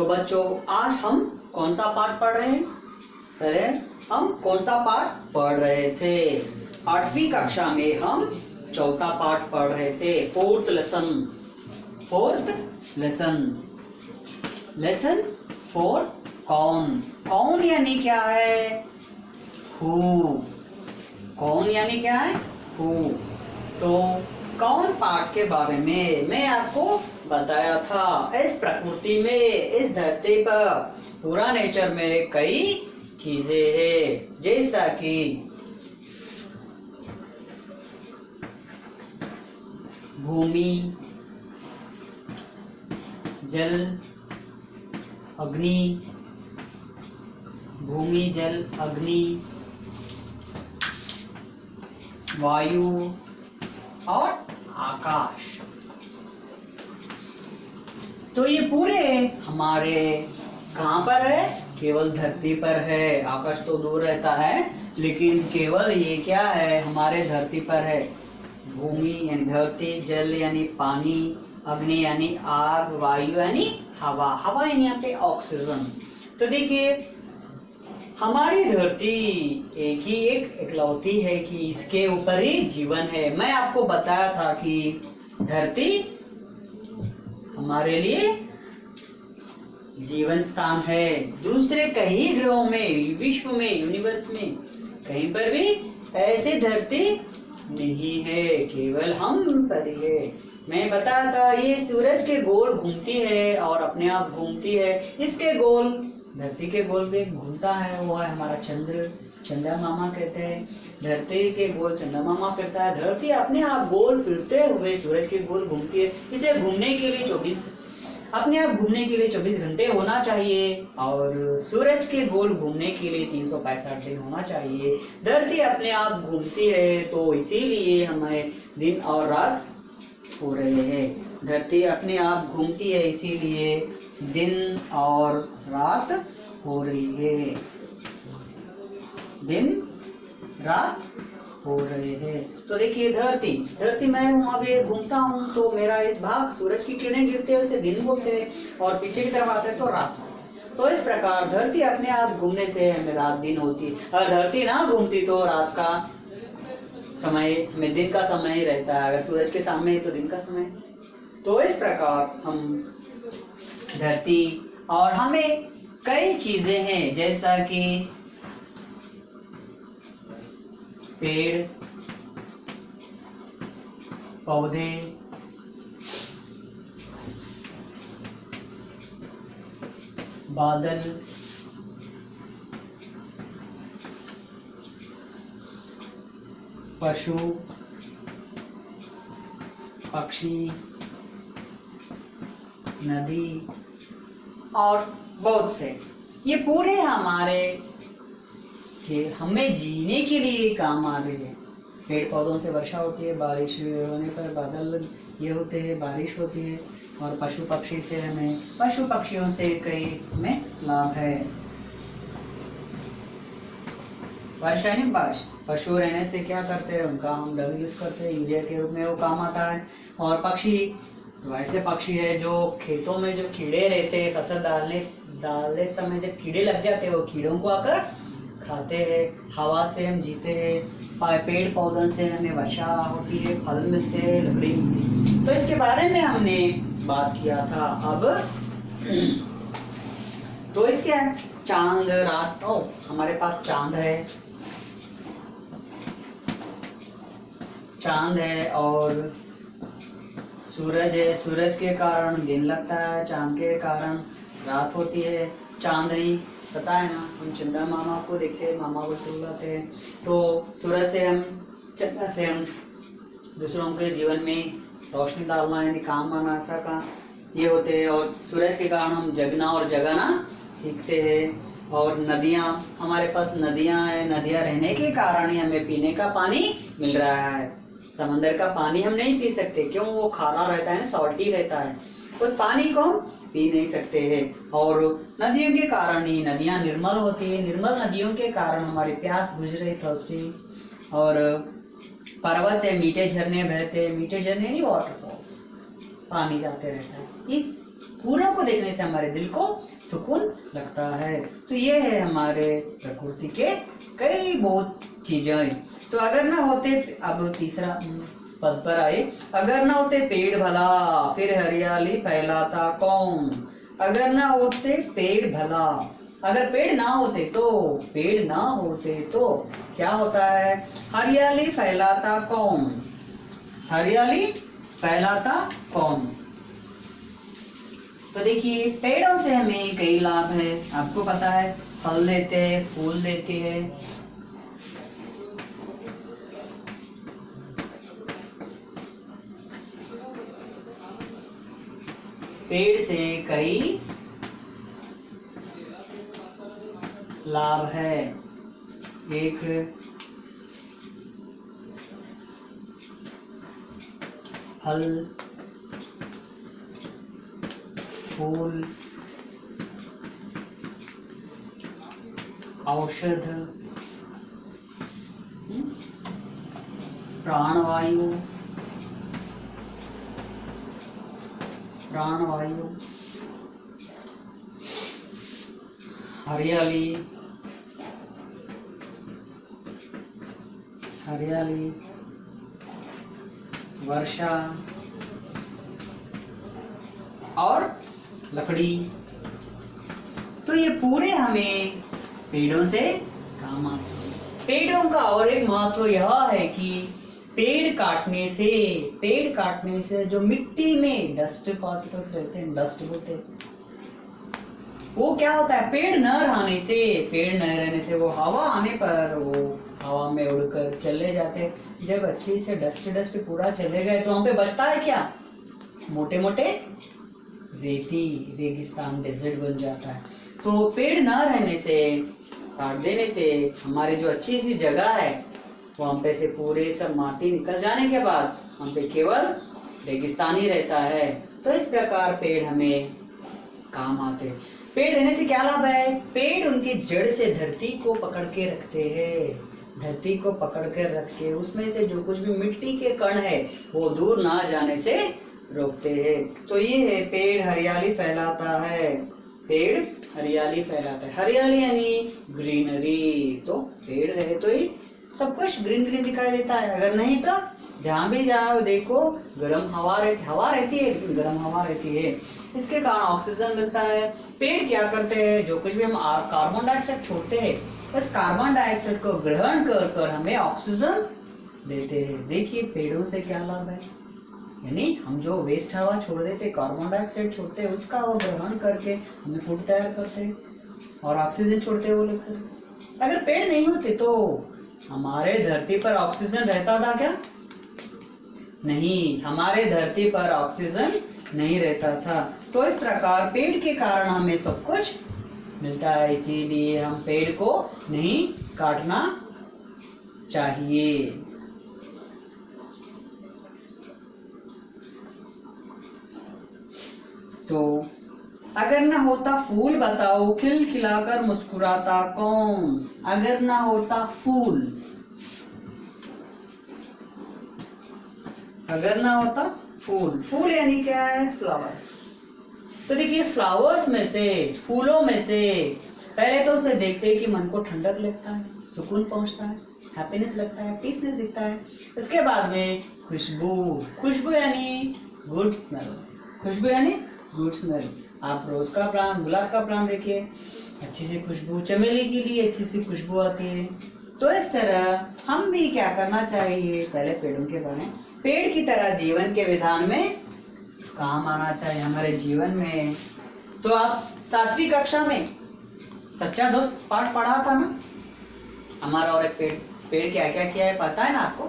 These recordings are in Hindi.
तो बच्चों आज हम कौन सा पाठ पढ़ रहे हैं? पहले हम कौन सा पाठ पढ़ रहे थे? 8वीं कक्षा में हम चौथा पाठ पढ़ रहे थे, फोर्थ लेसन। लेसन 4 कौन। कौन यानी क्या है? हु। कौन यानी क्या है? हु। तो कौन पाठ के बारे में मैं आपको बताया था। इस प्रकृति में, इस धरती पर, पूरा नेचर में कई चीजें हैं, जैसा कि भूमि, जल, अग्नि, भूमि, जल, अग्नि, वायु और आकाश। तो ये पूरे हमारे कहाँ पर है? केवल धरती पर है। आकाश तो दूर रहता है, लेकिन केवल ये क्या है? हमारे धरती पर है। भूमि यानी धरती, जल यानी पानी, अग्नि यानी आग, वायु यानी हवा। हवा यानी यहाँ पे ऑक्सीजन। तो देखिए हमारी धरती एक इकलौती है कि इसके ऊपर ही जीवन है। मैं आपको बताया था कि धरती हमारे लिए जीवन स्थान है। दूसरे कई ग्रहों में, विश्व में, यूनिवर्स में कहीं पर भी ऐसी धरती नहीं है, केवल हम पर ही है। मैं बताया था ये सूरज के गोल घूमती है और अपने आप घूमती है। इसके गोल, धरती के गोल पे घूमता है, वो है हमारा चंद्र, चंद्रमा मामा कहते हैं। धरती के गोल चंद्रमा मामा फिरता है। धरती अपने आप गोल फिरते हुए सूरज के गोल घूमती है। इसे घूमने के लिए अपने आप घूमने के लिए 24 घंटे होना चाहिए और सूरज के गोल घूमने के लिए 365 दिन होना चाहिए। धरती अपने आप घूमती है, तो इसीलिए हमें दिन और रात हो रहे हैं। धरती अपने आप घूमती है, इसीलिए दिन और रात हो रही है। दिन रात हो रहे हैं। तो देखिए धरती मैं हूँ, अभी घूमता हूँ, तो मेरा इस भाग सूरज की किरणें गिरते हैं, उसे दिन बोलते हैं, और पीछे की तरफ आते हैं तो रात। तो इस प्रकार धरती अपने आप घूमने से हमें रात दिन होती है। अगर धरती ना घूमती तो रात का समय हमें दिन का समय ही रहता है। अगर सूरज के सामने है तो दिन का समय। तो इस प्रकार हम धरती, और हमें कई चीजें हैं, जैसा कि पेड़ पौधे, बादल, पशु पक्षी, नदी और बहुत से, ये पूरे हमें जीने के लिए काम आ रहे हैं। पेड़ पौधों से वर्षा होती है, बारिश होने पर बादल ये होते हैं, बारिश होती है, और पशु पक्षी से पशु पक्षियों से कई हमें लाभ है। वर्षा यानी बारिश। पशु रहने से क्या करते हैं? उनका हम डंग यूज करते हैं, यूरिया के रूप में वो काम आता है। और पक्षी तो ऐसे पक्षी है जो खेतों में जो कीड़े रहते हैं, फसल डालने समय जब कीड़े लग जाते हैं, वो कीड़ों को आकर खाते हैं। हवा से हम जीते हैं, पेड़ पौधों से हमें वर्षा होती है, फल मिलते हैं, लकड़ी मिलती है। तो इसके बारे में हमने बात किया था। अब तो इसके चांद रात, हमारे पास चांद है और सूरज है। सूरज के कारण दिन लगता है, चांद के कारण रात होती है। चांदनी पता है ना, हम चंदा मामा को देखते हैं, मामा को बुलाते हैं। तो सूरज से हम, चंदा से हम दूसरों के जीवन में रोशनी डालना यानी काम आना, ऐसा का ये होते हैं। और सूरज के कारण हम जगना और जगाना सीखते हैं। और नदियाँ, हमारे पास नदियाँ हैं, नदियाँ रहने के कारण ही हमें पीने का पानी मिल रहा है। समंदर का पानी हम नहीं पी सकते, क्यों? वो खारा रहता है, सॉल्टी रहता है, उस पानी को हम पी नहीं सकते हैं। और नदियों के कारण ही नदियाँ निर्मल होती है। निर्मल नदियों के कारण हमारी प्यास बुझ रही, थर्स्टी। और पर्वत से मीठे झरने बहते हैं, मीठे झरने नहीं, वाटरफॉल्स, पानी जाते रहता है। इस फूलों को देखने से हमारे दिल को सुकून लगता है। तो ये है हमारे प्रकृति के कई बहुत चीजें। तो अगर ना होते, अब तीसरा पद पर आए, अगर ना होते पेड़ भला फिर हरियाली फैलाता कौन। अगर ना होते पेड़ भला, अगर पेड़ ना होते तो, पेड़ ना होते तो क्या होता है, हरियाली फैलाता कौन, हरियाली फैलाता कौन। तो देखिए पेड़ों से हमें कई लाभ है, आपको पता है, फल देते हैं, फूल देते हैं, पेड़ से कई लाभ है। एक फल, फूल, औषध, प्राणवायु, प्राणवायु, हरियाली, हरियाली, वर्षा और लकड़ी। तो ये पूरे हमें पेड़ों से काम आते हैं। पेड़ों का और एक महत्व यह है कि पेड़ काटने से जो मिट्टी में डस्ट पार्टिकल्स रहते हैं, डस्ट बोलते हैं, वो क्या होता है, पेड़ न रहने से वो हवा आने पर वो हवा में उड़कर चले जाते हैं। जब अच्छे से डस्ट पूरा चले गए तो वहां पे बचता है क्या, मोटे मोटे रेती, रेगिस्तान, डेजर्ट बन जाता है। तो पेड़ न रहने से, काट देने से हमारे जो अच्छी सी जगह है वहां पे से पूरे सब माटी निकल जाने के बाद हम पे केवल रेगिस्तान ही रहता है। तो इस प्रकार पेड़ हमें काम आते हैं। पेड़ रहने से क्या लाभ है, पेड़ उनकी जड़ से धरती को पकड़ के रखते हैं, धरती को पकड़ कर रख के उसमें से जो कुछ भी मिट्टी के कण है वो दूर ना जाने से रोकते हैं। तो ये है पेड़ हरियाली फैलाता है, पेड़ हरियाली फैलाता है। हरियाली यानी ग्रीनरी। तो पेड़ रहे तो ही सब कुछ ग्रीन ग्रीन दिखाई देता है, अगर नहीं तो जहाँ भी जाओ देखो गर्म हवा रहती है, लेकिन गर्म हवा रहती है। इसके कारण ऑक्सीजन मिलता है। पेड़ क्या करते हैं, जो कुछ भी हम कार्बन डाइऑक्साइड छोड़ते हैं, इस कार्बन डाइऑक्साइड को ग्रहण कर हमें ऑक्सीजन देते हैं। देखिए पेड़ों से क्या लाभ है, यानी हम जो वेस्ट हवा छोड़ देते, कार्बन डाइऑक्साइड छोड़ते हैं, उसका वो ग्रहण करके हमें फूड तैयार करते हैं और ऑक्सीजन छोड़ते हैं वो लोग। अगर पेड़ नहीं होते तो हमारे धरती पर ऑक्सीजन रहता था क्या, नहीं, हमारे धरती पर ऑक्सीजन नहीं रहता था। तो इस प्रकार पेड़ के कारण हमें सब कुछ मिलता है, इसीलिए हम पेड़ को नहीं काटना चाहिए। तो अगर ना होता फूल बताओ खिलखिलाकर मुस्कुराता कौन। अगर ना होता फूल, अगर ना होता फूल, फूल यानी क्या है, फ्लावर्स। तो देखिए फ्लावर्स में से, फूलों में से पहले तो उसे देखते हैं कि मन को ठंडक लगता है, सुकून पहुंचता है, हैप्पीनेस लगता है, पीसनेस दिखता है। इसके बाद में खुशबू, खुशबू यानी गुड स्मेल, खुशबू यानी गुड स्मेल। आप रोज का प्लांट, गुलाब का प्लांट देखिए, अच्छी सी खुशबू, चमेली के लिए अच्छी सी खुशबू आती है। तो इस तरह हम भी क्या करना चाहिए, पहले पेड़ों के बारे में, पेड़ की तरह जीवन के विधान में काम आना चाहिए हमारे जीवन में। तो आप 7वीं कक्षा में सच्चा दोस्त पाठ पढ़ा था ना, हमारा और एक पेड़ क्या क्या किया है पता है ना आपको।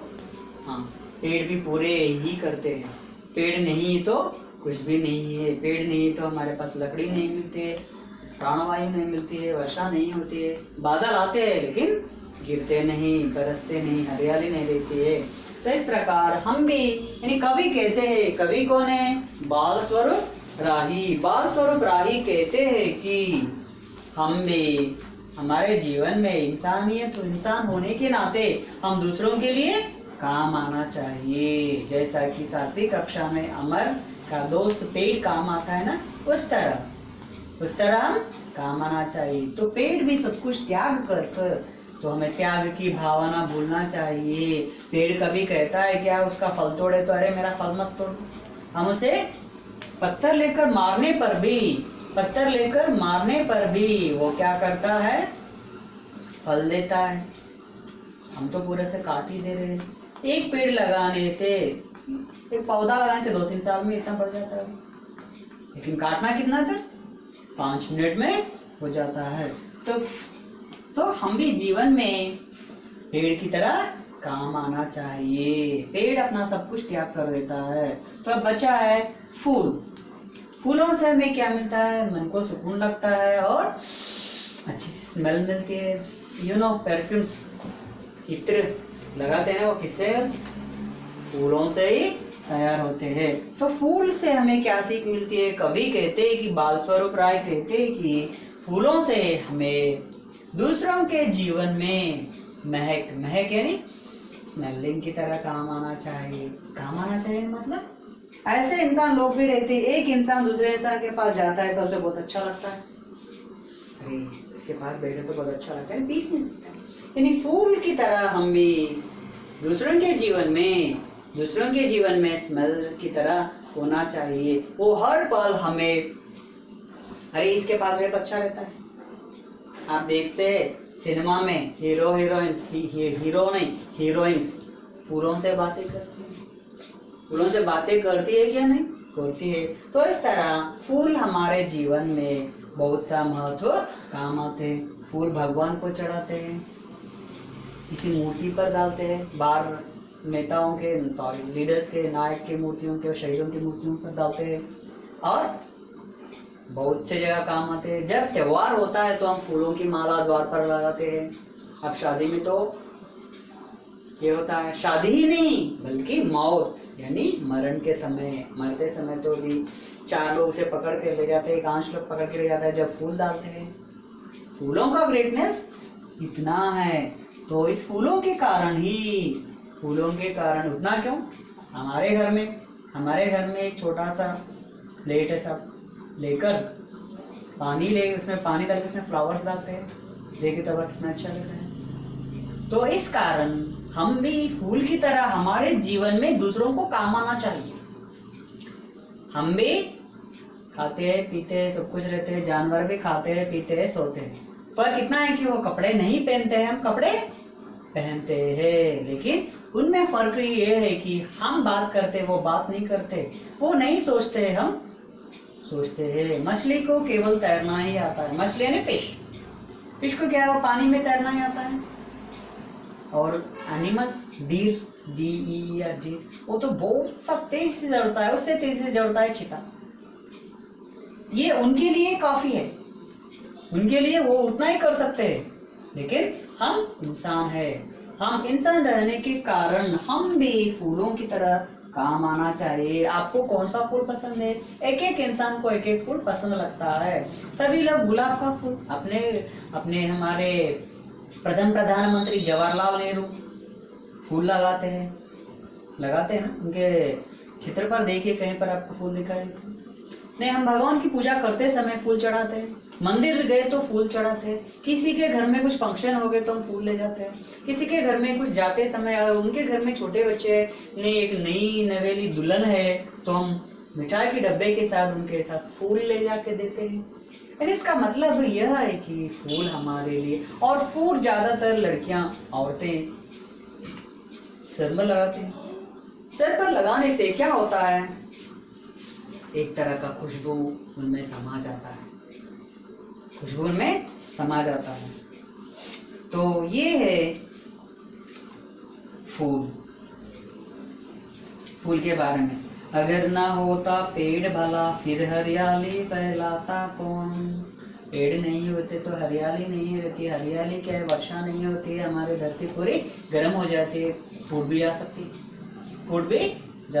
हाँ, पेड़ भी पूरे ही करते हैं, पेड़ नहीं तो कुछ भी नहीं है, पेड़ नहीं तो हमारे पास लकड़ी नहीं मिलती है, प्राणवायु नहीं मिलती है, वर्षा नहीं होती है, बादल आते हैं लेकिन गिरते नहीं, बरसते नहीं, हरियाली नहीं रहती है। तो इस प्रकार हम भी, यानी कवि कहते हैं, कवि कौन है, बाल स्वरूप राही, बाल स्वरूप राही कहते हैं कि हम भी हमारे जीवन में इंसानियत, इंसान होने के नाते हम दूसरों के लिए काम आना चाहिए। जैसा कि 7वीं कक्षा में अमर का दोस्त पेड़ काम आता है ना, उस तरह हम काम आना चाहिए। तो पेड़ भी सब कुछ त्याग कर, तो हमें त्याग की भावना भूलना चाहिए। पेड़ कभी कहता है क्या उसका फल तोड़े तो अरे मेरा फल मत तोड़। हम उसे पत्थर लेकर मारने पर भी वो क्या करता है, फल देता है। हम तो पूरे से काट ही दे रहे हैं। एक पेड़ लगाने से, एक पौधा लगाने से 2-3 साल में इतना बढ़ जाता है, लेकिन काटना कितना देर, 5 मिनट में हो जाता है। तो हम भी जीवन में पेड़ की तरह काम आना चाहिए। पेड़ अपना सब कुछ त्याग कर देता है। तो अब बचा है फूल। फूलों से हमें क्या मिलता है, मन को सुकून लगता है और अच्छी सी स्मेल मिलती है। परफ्यूम्स, इत्र लगाते हैं वो किससे, फूलों से ही तैयार होते हैं। तो फूल से हमें क्या सीख मिलती है, कवि कहते हैं कि बाल स्वरूप राय कहते हैं कि फूलों से हमें दूसरों के जीवन में महक यानी स्मेलिंग की तरह काम आना चाहिए। मतलब ऐसे इंसान लोग भी रहते हैं, एक इंसान दूसरे इंसान के पास जाता है तो उसे बहुत अच्छा लगता है, अरे इसके पास बैठे तो बहुत अच्छा लगता है, पीस नहीं सकता। यानी फूल की तरह हम भी दूसरों के जीवन में स्मेल की तरह होना चाहिए। वो हर पल हमें, अरे इसके पास रहे तो अच्छा रहता है। आप देखते हैं सिनेमा में हीरोइंस फूलों से बातें करती है, क्या नहीं करती है। तो इस तरह फूल हमारे जीवन में बहुत सा महत्व काम आते हैं। फूल भगवान को चढ़ाते हैं, किसी मूर्ति पर डालते हैं, बाहर नेताओं के लीडर्स के, नायक के मूर्तियों के और शहीदों की मूर्तियों पर डालते हैं, और बहुत से जगह काम आते हैं। जब त्योहार होता है तो हम फूलों की माला द्वार पर लगाते हैं। अब शादी में तो ये होता है, शादी ही नहीं बल्कि मौत यानी मरण के समय, मरते समय तो भी 4 लोग उसे पकड़ के ले जाते हैं, 5 लोग पकड़ के ले जाते हैं जब फूल डालते हैं। फूलों का ग्रेटनेस इतना है, तो इस फूलों के कारण उतना क्यों, हमारे घर में एक छोटा सा प्लेट है, सब लेकर उसमें पानी डाल के उसमें फ्लावर्स डालते हैं, देखिए तो कितना अच्छा लग रहा है। तो इस कारण हम भी फूल की तरह हमारे जीवन में दूसरों को काम आना चाहिए। हम भी खाते हैं पीते हैं सब कुछ रहते हैं, जानवर भी खाते हैं पीते हैं सोते हैं, पर कितना है कि वो कपड़े नहीं पहनते हैं, हम कपड़े पहनते हैं। लेकिन उनमें फर्क ये है कि हम बात करते वो बात नहीं करते, वो नहीं सोचते हम सोचते हैं। मछली को केवल तैरना ही आता है, मछली यानी फिश को क्या है, वो पानी में तैरना ही आता है। और एनिमल्स, डीर, DEER, वो तो बहुत सब तेज से दौड़ता है, उससे तेज से दौड़ता है चीता। ये उनके लिए काफी है, उनके लिए वो उतना ही कर सकते हैं। लेकिन हम इंसान है, हम इंसान रहने के कारण हम भी फूलों की तरह काम आना चाहिए। आपको कौन सा फूल पसंद है, एक इंसान को एक फूल पसंद लगता है। सभी लोग गुलाब का फूल, अपने हमारे प्रधानमंत्री जवाहरलाल नेहरू फूल लगाते हैं ना, उनके चित्र पर देखिए कहीं पर आपको फूल दिखाई नहीं। हम भगवान की पूजा करते समय फूल चढ़ाते हैं, मंदिर गए तो फूल चढ़ाते हैं, किसी के घर में कुछ फंक्शन हो गए तो हम फूल ले जाते हैं, किसी के घर में कुछ जाते समय उनके घर में छोटे बच्चे ने एक नई नवेली दुल्हन है तो हम मिठाई के डब्बे के साथ उनके साथ फूल ले जाके देते हैं। इसका मतलब यह है कि फूल हमारे लिए, और फूल ज्यादातर लड़कियां औरतें सर में लगाते हैं। सर पर लगाने से क्या होता है, एक तरह का खुशबू उनमें समा जाता है, तो ये है फूल के बारे में। अगर ना होता पेड़ भला फिर हरियाली फैलाता कौन। पेड़ नहीं होते तो हरियाली नहीं रहती, हरियाली क्या है, वर्षा नहीं होती है, हमारी धरती पूरी गर्म हो जाती है, फूट भी जा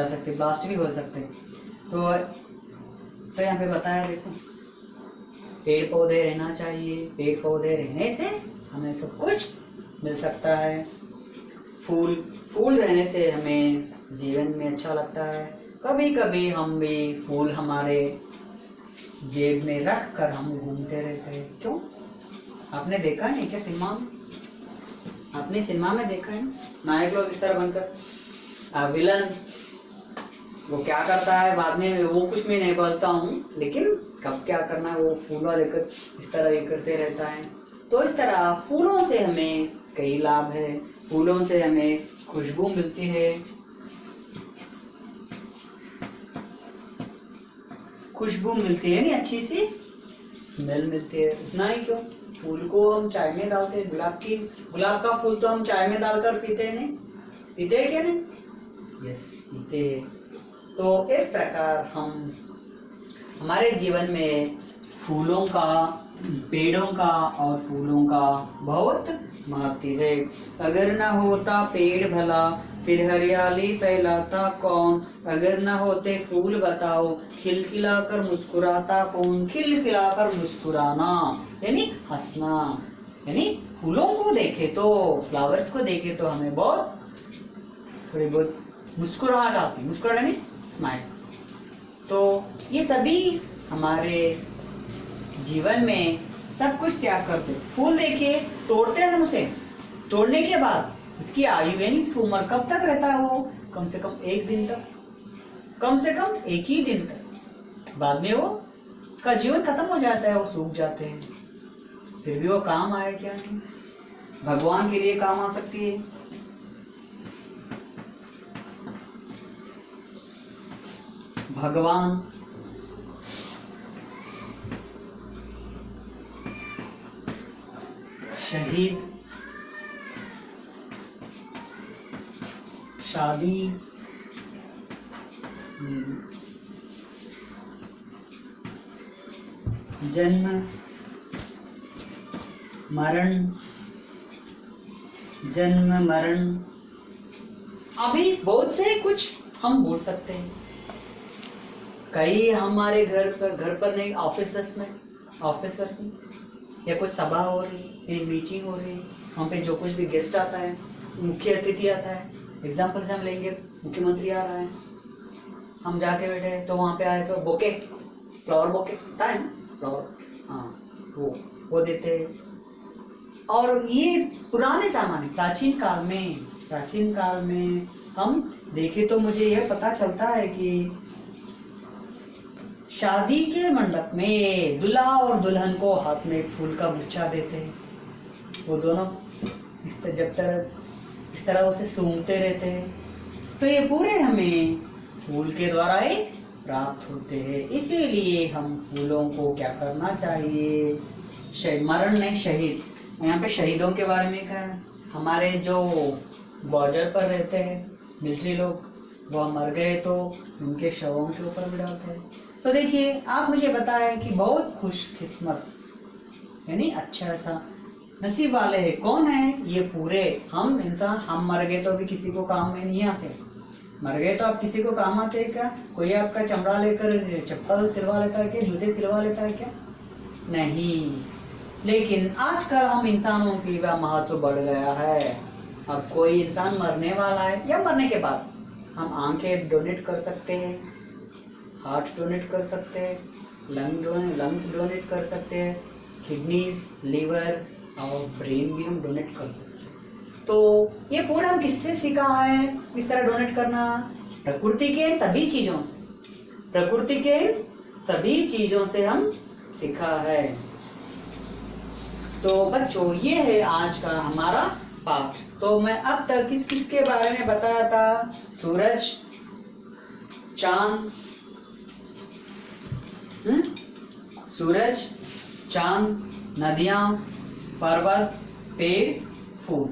सकती, ब्लास्ट भी हो सकते। तो यहाँ पे बताया, देखो पेड़ पौधे रहना चाहिए, पेड़ पौधे रहने से हमें सब कुछ मिल सकता है। फूल रहने से हमें जीवन में अच्छा लगता है, कभी कभी हम भी फूल हमारे जेब में रख कर हम घूमते रहते हैं। क्यों? आपने देखा नहीं क्या सिनेमा में? आपने सिनेमा में देखा है नायक लोग इस तरह बनकर, विलन वो क्या करता है बाद में, वो कुछ मैं नहीं बोलता हूँ, लेकिन कब क्या करना है वो फूलों लेकर इस तरह ये करते रहता है। तो इस तरह फूलों से हमें कई लाभ है। फूलों से हमें खुशबू मिलती है, खुशबू मिलती है, नहीं अच्छी सी स्मेल मिलती है। उतना ही क्यों, फूल को हम चाय में डालते हैं, गुलाब का फूल तो हम चाय में डालकर पीते हैं, नहीं पीते हैं क्या? नहीं, यस पीते हैं। तो इस प्रकार हम हमारे जीवन में फूलों का, पेड़ों का और फूलों का बहुत महत्व है। अगर न होता पेड़ भला फिर हरियाली फैलाता कौन, अगर न होते फूल बताओ खिलखिलाकर मुस्कुराता कौन। खिलखिलाकर मुस्कुराना यानी हंसना, यानी फूलों को देखे तो, फ्लावर्स को देखे तो हमें बहुत थोड़ी बहुत मुस्कुराहट आती, मुस्कुराहट यानी स्माइल। तो ये सभी हमारे जीवन में सब कुछ त्याग करते। फूल देखिए, तोड़ते हैं हम उसे, तोड़ने के बाद उसकी आयु यानी उसकी उम्र कब तक रहता है? वो कम से कम एक दिन तक, कम से कम एक ही दिन तक। बाद में वो उसका जीवन खत्म हो जाता है, वो सूख जाते हैं। फिर भी वो काम आए क्या? नहीं, भगवान के लिए काम आ सकती है। भगवान शहीद, शादी, जन्म, मरण, जन्म मरण, अभी बहुत से कुछ हम बोल सकते हैं। कई हमारे घर पर नहीं, ऑफिसर्स में या कुछ सभा हो रही है, मीटिंग हो रही है, वहाँ पे जो कुछ भी गेस्ट आता है, मुख्य अतिथि आता है, एग्जाम्पल से हम लेंगे मुख्यमंत्री आ रहा है, हम जाके बैठे तो वहाँ पे आए सो बोके, फ्लावर बोके होता है ना, फ्लावर, हाँ वो देते हैं। और ये पुराने ज़माने प्राचीन काल में हम देखें तो मुझे यह पता चलता है कि शादी के मंडप में दूल्हा और दुल्हन को हाथ में एक फूल का गुच्छा देते हैं। वो दोनों इस तरह उसे सूंघते रहते हैं। तो ये पूरे हमें फूल के द्वारा ही प्राप्त होते हैं। इसीलिए हम फूलों को क्या करना चाहिए? मरण नहीं, शहीद। यहाँ पे शहीदों के बारे में कहा। हमारे जो बॉर्डर पर रहते हैं मिलिट्री लोग, वो मर गए तो उनके शवों के ऊपर भी डालते हैं। तो देखिए, आप मुझे बताएं कि बहुत खुशकिस्मत यानी अच्छा सा नसीब वाले हैं कौन है? ये पूरे हम इंसान। हम मर गए तो भी किसी को काम में नहीं आते। मर गए तो आप किसी को काम आते हैं क्या? कोई आपका चमड़ा लेकर चप्पल सिलवा लेता है क्या? जूते सिलवा लेता है क्या? नहीं। लेकिन आजकल हम इंसानों की वह महत्व बढ़ गया है। अब कोई इंसान मरने वाला है या मरने के बाद हम आंखें डोनेट कर सकते हैं, हार्ट डोनेट कर सकते हैं, लंग्स डोनेट कर सकते हैं, किडनीज, लीवर और ब्रेन भी हम डोनेट कर सकते हैं। तो ये पूरा हम किससे सीखा है इस तरह डोनेट करना? प्रकृति के सभी चीजों से हम सीखा है। तो बच्चों, ये है आज का हमारा पाठ। तो मैं अब तक किस के बारे में बताया था? सूरज, चांद, नदियां, पर्वत, पेड़, फूल।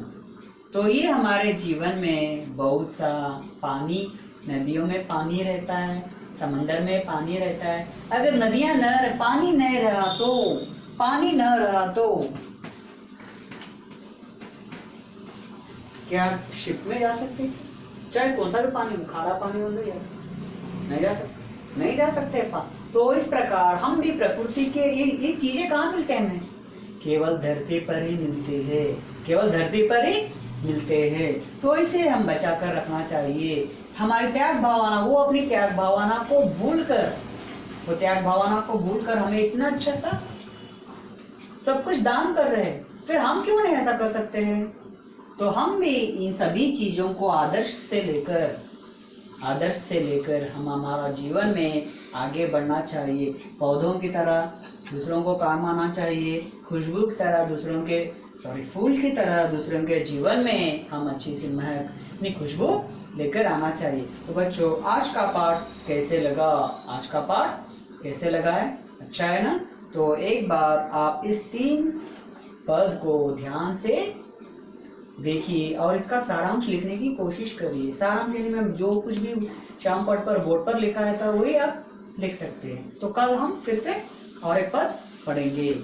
तो ये हमारे जीवन में बहुत सा पानी, नदियों में पानी रहता है, समंदर में पानी रहता है। अगर नदियां पानी न रहा तो क्या आप शिप में जा सकते? चाहे कौन सा भी पानी, खारा पानी हो नहीं जा सकते। तो इस प्रकार हम भी प्रकृति के ये चीजें कहाँ मिलते हैं? हमें केवल धरती पर ही मिलते हैं। तो इसे हम बचा कर रखना चाहिए। हमारी त्याग भावना, वो अपनी त्याग भावना को भूलकर, वो त्याग भावना को भूलकर हमें इतना अच्छा सा सब कुछ दान कर रहे हैं, फिर हम क्यों नहीं ऐसा कर सकते हैं? तो हम भी इन सभी चीजों को आदर्श से लेकर हम हमारा जीवन में आगे बढ़ना चाहिए। पौधों की तरह दूसरों को काम आना चाहिए, खुशबू की तरह फूल की तरह दूसरों के जीवन में हम अच्छी सी महक, अपनी खुशबू लेकर आना चाहिए। तो बच्चों, आज का पाठ कैसे लगा है? अच्छा है ना? तो एक बार आप इस 3 पद को ध्यान से देखिए और इसका सारांश लिखने की कोशिश करिए। सारांश लिखने में जो कुछ भी श्याम पट पर बोर्ड पर लिखा रहता है वही आप लिख सकते हैं। तो कल हम फिर से और एक पद पढ़ेंगे।